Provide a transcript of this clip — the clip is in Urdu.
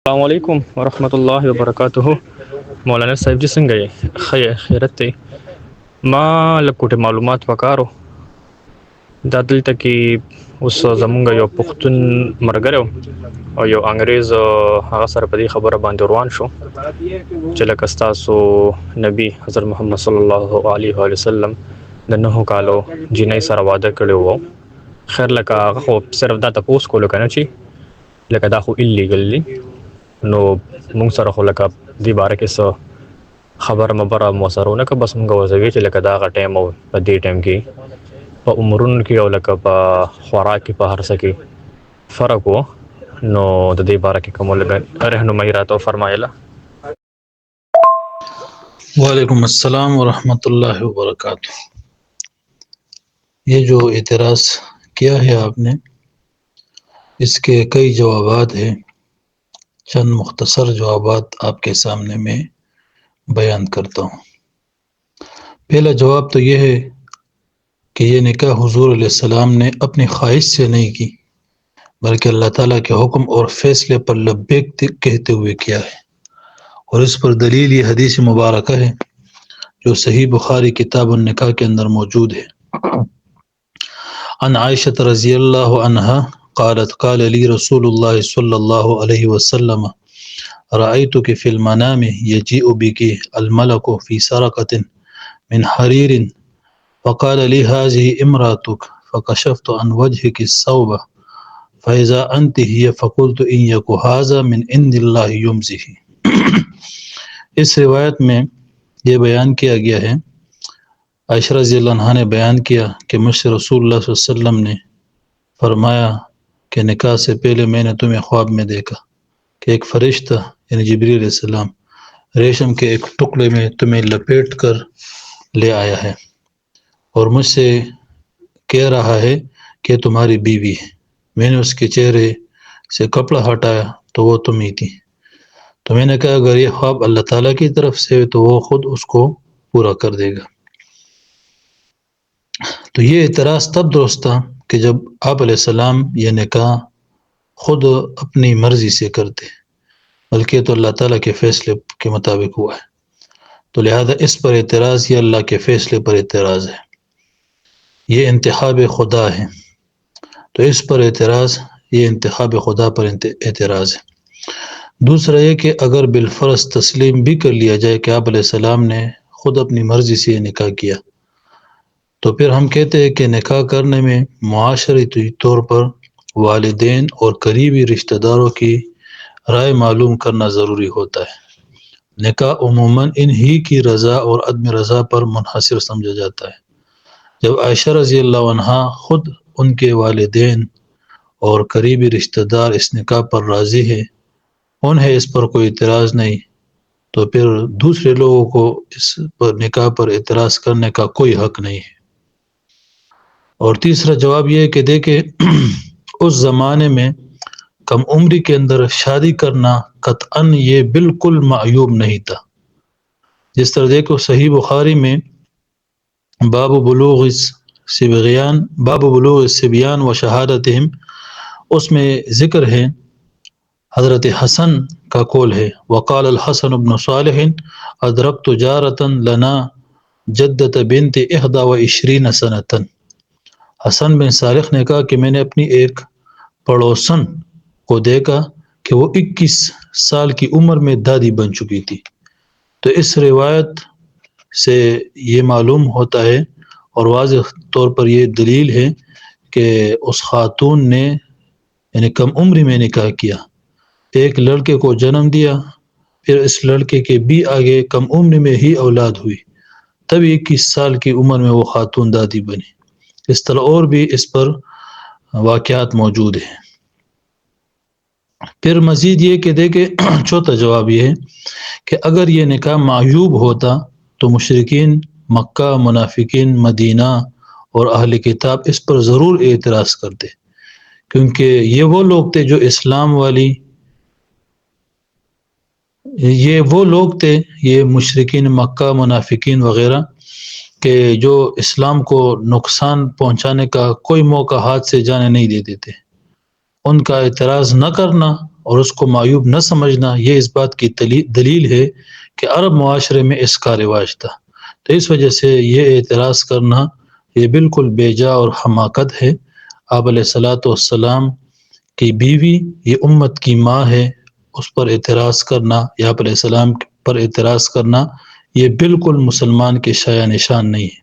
السلام علیکم ورحمۃ اللہ وبرکاتہ. مولانا صاحب جی څنګه یې؟ خیرت دی. ما لکوټه معلومات وکارو دا دلته کې اوس زمونږ یو پښتون مرګره او یو انګريز هغه سره په دې خبره باندې روان شو چې لکه ستاسو نبی حضرت محمد صلی الله علیه و سلم د 9 کالو جنۍ سره واده کړی وو. خیر لکه هغه خو صرف دا تاسو کولو کنه چې لکه دا خو ایلیګل دی، نو مونږ سره خو لکه دې باره کې څه خبره مبره مو سره ونه که بس مونږ وځوي چې لکه دا هغه ټایم او په دې ټایم کې په عمرونو کې او لکه په خوراک کې په هر څه کې فرق و، نو د دې باره کې کوم لږ رهنمایي راته فرمایله. وعلیکم السلام ورحمۃ اللہ وبرکاتہ. یہ جو اعتراض کیا ہے آپ نے، اس کے کئی جوابات ہیں. چند مختصر جوابات آپ کے سامنے میں بیان کرتا ہوں. پہلا جواب تو یہ ہے کہ یہ نکاح حضور علیہ السلام نے اپنی خواہش سے نہیں کی، بلکہ اللہ تعالیٰ کے حکم اور فیصلے پر لبیک کہتے ہوئے کیا ہے. اور اس پر دلیل یہ حدیث مبارکہ ہے جو صحیح بخاری کتاب النکاح کے اندر موجود ہے. عن عائشہ رضی اللہ عنہا قالت قال لی رسول اللہ صلی اللہ علیہ وسلم رأيتك في المنام يجيء بك الملك في سرقة من حرير فقال لي هذه امرأتك فكشفت عن وجهك الثوب فإذا أنت هي فقلت إن يك هذا من عند الله يمزه. اس روایت میں یہ بیان کیا گیا ہے، عائشہ رضی اللہ عنہ نے بیان کیا کہ مجھ سے رسول اللہ صلی اللہ علیہ وسلم نے فرمایا کہ نکاح سے پہلے میں نے تمہیں خواب میں دیکھا کہ ایک فرشتہ یعنی جبریل علیہ السلام ریشم کے ایک ٹکڑے میں تمہیں لپیٹ کر لے آیا ہے اور مجھ سے کہہ رہا ہے کہ تمہاری بیوی ہے. میں نے اس کے چہرے سے کپڑا ہٹایا تو وہ تم ہی تھی. تو میں نے کہا اگر یہ خواب اللہ تعالیٰ کی طرف سے تو وہ خود اس کو پورا کر دے گا. تو یہ اعتراض تب درست تھا کہ جب آپ علیہ السلام یہ نکاح خود اپنی مرضی سے کرتے، بلکہ تو اللہ تعالیٰ کے فیصلے کے مطابق ہوا ہے. تو لہذا اس پر اعتراض یہ اللہ کے فیصلے پر اعتراض ہے، یہ انتخاب خدا ہے. تو اس پر اعتراض یہ انتخاب خدا پر اعتراض ہے. دوسرا یہ کہ اگر بالفرض تسلیم بھی کر لیا جائے کہ آپ علیہ السلام نے خود اپنی مرضی سے یہ نکاح کیا، تو پھر ہم کہتے ہیں کہ نکاح کرنے میں معاشرتی طور پر والدین اور قریبی رشتہ داروں کی رائے معلوم کرنا ضروری ہوتا ہے. نکاح عموماً انہی کی رضا اور عدم رضا پر منحصر سمجھا جاتا ہے. جب عائشہ رضی اللہ عنہا خود ان کے والدین اور قریبی رشتہ دار اس نکاح پر راضی ہے، انہیں اس پر کوئی اعتراض نہیں، تو پھر دوسرے لوگوں کو اس پر نکاح پر اعتراض کرنے کا کوئی حق نہیں ہے. اور تیسرا جواب یہ ہے کہ دیکھیں اس زمانے میں کم عمری کے اندر شادی کرنا قطعاً یہ بالکل معیوب نہیں تھا. جس طرح دیکھو صحیح بخاری میں باب بلوغ الصبیان و شہادتہم، اس میں ذکر ہے حضرت حسن کا قول ہے وقال الحسن بن صالح ادرکت جارتا لنا جدت بنت 21 سنتا. حسن بن صالح نے کہا کہ میں نے اپنی ایک پڑوسن کو دیکھا کہ وہ 21 سال کی عمر میں دادی بن چکی تھی. تو اس روایت سے یہ معلوم ہوتا ہے اور واضح طور پر یہ دلیل ہے کہ اس خاتون نے یعنی کم عمری میں نکاح کیا، ایک لڑکے کو جنم دیا، پھر اس لڑکے کے بھی آگے کم عمر میں ہی اولاد ہوئی، تب 21 سال کی عمر میں وہ خاتون دادی بنی. اس طرح اور بھی اس پر واقعات موجود ہیں. پھر مزید یہ کہ دیکھیں چوتھا جواب یہ ہے کہ اگر یہ نکاح معیوب ہوتا تو مشرکین مکہ، منافقین مدینہ اور اہل کتاب اس پر ضرور اعتراض کرتے، کیونکہ یہ وہ لوگ تھے جو یہ وہ لوگ تھے، یہ مشرکین مکہ، منافقین وغیرہ، کہ جو اسلام کو نقصان پہنچانے کا کوئی موقع ہاتھ سے جانے نہیں دیتے تھے. ان کا اعتراض نہ کرنا اور اس کو معیوب نہ سمجھنا، یہ اس بات کی دلیل ہے کہ عرب معاشرے میں اس کا رواج تھا۔ تو اس وجہ سے یہ اعتراض کرنا یہ بالکل بے جا اور حماقت ہے۔ آپ علیہ الصلاۃ والسلام کی بیوی یہ امت کی ماں ہے، اس پر اعتراض کرنا یا آپ علیہ السلام پر اعتراض کرنا یہ بالکل مسلمان کے شایہ نشان نہیں ہے۔